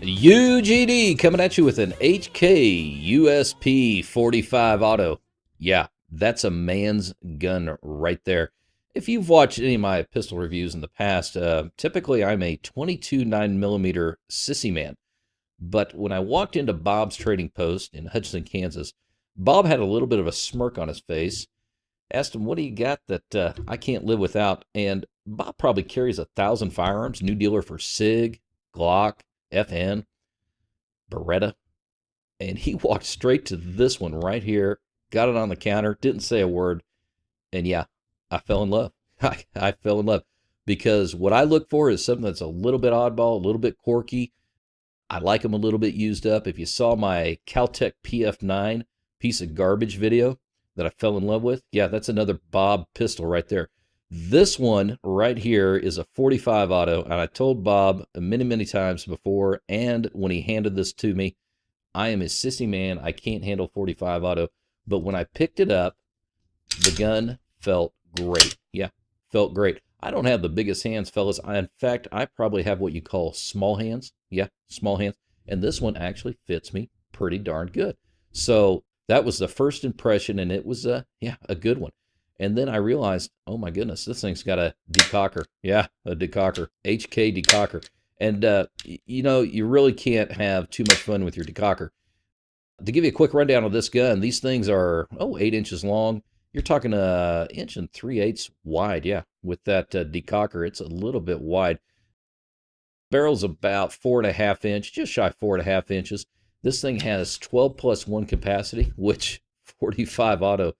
UGD coming at you with an HK USP 45 auto. Yeah, that's a man's gun right there. If you've watched any of my pistol reviews in the past, typically I'm a 22 9mm sissy man. But when I walked into Bob's Trading Post in Hutchinson, Kansas, Bob had a little bit of a smirk on his face. Asked him, what do you got that I can't live without? And Bob probably carries 1,000 firearms, new dealer for SIG, Glock, FN, Beretta. And he walked straight to this one right here, got it on the counter, didn't say a word. And yeah, I fell in love. I fell in love because what I look for is something that's a little bit oddball, a little bit quirky. I like them a little bit used up. If you saw my Caltech PF9 piece of garbage video that I fell in love with, yeah, that's another Bob pistol right there. This one right here is a 45 auto, and I told Bob many, many times before, and when he handed this to me, I am a sissy man. I can't handle 45 auto, but when I picked it up, the gun felt great. Yeah, felt great. I don't have the biggest hands, fellas. In fact, I probably have what you call small hands. Yeah, small hands. And this one actually fits me pretty darn good. So that was the first impression, and it was, yeah, a good one. And then I realized, oh my goodness, this thing's got a decocker. Yeah, a decocker, HK decocker. And, you know, you really can't have too much fun with your decocker. To give you a quick rundown of this gun, these things are, 8 inches long. You're talking 1 3/8 wide, yeah. With that decocker, it's a little bit wide. Barrel's about 4.5 inch, just shy 4.5 inches. This thing has 12+1 capacity, which 45 auto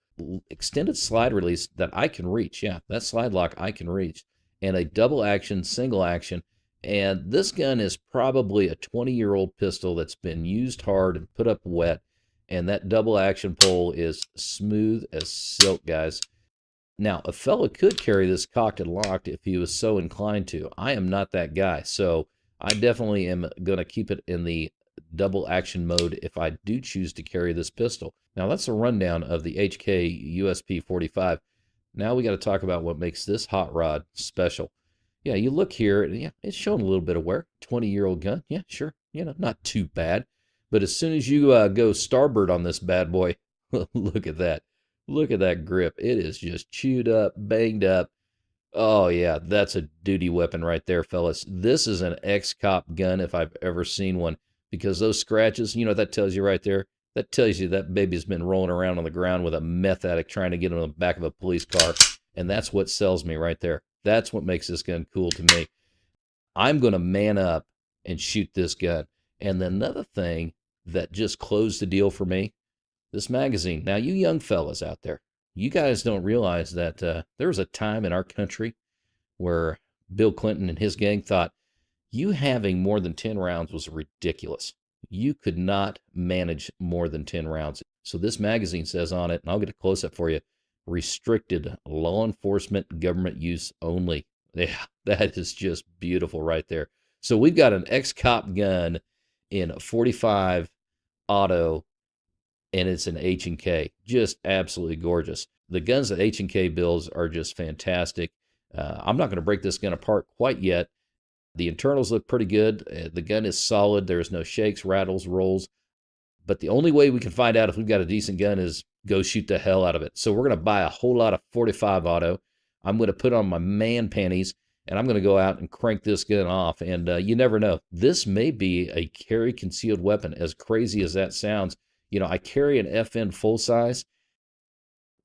extended slide release that I can reach. Yeah, that slide lock I can reach, and a double action, single action. And this gun is probably a 20-year-old pistol that's been used hard and put up wet. And that double action pole is smooth as silk, guys. Now, a fella could carry this cocked and locked if he was so inclined to. I am not that guy, so I definitely am going to keep it in the double action mode if I do choose to carry this pistol. Now, that's a rundown of the HK USP 45. Now we got to talk about what makes this hot rod special. Yeah, you look here, and yeah, it's showing a little bit of wear. 20-year-old gun, yeah, sure, you know, not too bad. But as soon as you go starboard on this bad boy, look at that. Look at that grip. It is just chewed up, banged up. Oh, yeah, that's a duty weapon right there, fellas. This is an ex-cop gun if I've ever seen one, because those scratches, you know what that tells you right there? That tells you that baby's been rolling around on the ground with a meth addict trying to get on the back of a police car, and that's what sells me right there. That's what makes this gun cool to me. I'm going to man up and shoot this gun. And then another thing that just closed the deal for me, this magazine. Now, you young fellas out there, you guys don't realize that there was a time in our country where Bill Clinton and his gang thought you having more than 10 rounds was ridiculous. You could not manage more than 10 rounds. So this magazine says on it, and I'll get a close-up for you, restricted law enforcement government use only. Yeah, that is just beautiful right there. So we've got an ex-cop gun in a 45 auto, and it's an H&K. Just absolutely gorgeous. The guns that H&K builds are just fantastic. I'm not going to break this gun apart quite yet. The internals look pretty good. The gun is solid. There's no shakes, rattles, rolls. But the only way we can find out if we've got a decent gun is go shoot the hell out of it. So we're going to buy a whole lot of 45 auto. I'm going to put on my man panties, and I'm going to go out and crank this gun off. And you never know. This may be a carry concealed weapon, as crazy as that sounds. You know, I carry an FN full size.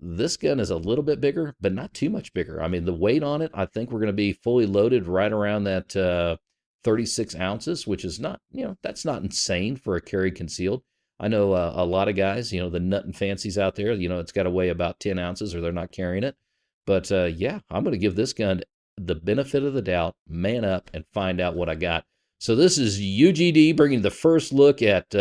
This gun is a little bit bigger, but not too much bigger. I mean, the weight on it, I think we're going to be fully loaded right around that 36 ounces, which is not, you know, that's not insane for a carry concealed. I know a lot of guys, you know, the nut and fancies out there, you know, it's got to weigh about 10 ounces or they're not carrying it. But yeah, I'm going to give this gun the benefit of the doubt, man up, and find out what I got. So this is UGD bringing the first look at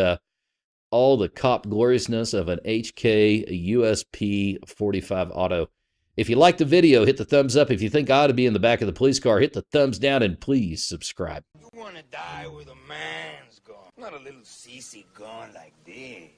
all the cop gloriousness of an HK USP 45 auto. If you like the video, hit the thumbs up. If you think I ought to be in the back of the police car, hit the thumbs down, and please subscribe. You want to die with a man's gun, not a little CC gun like this.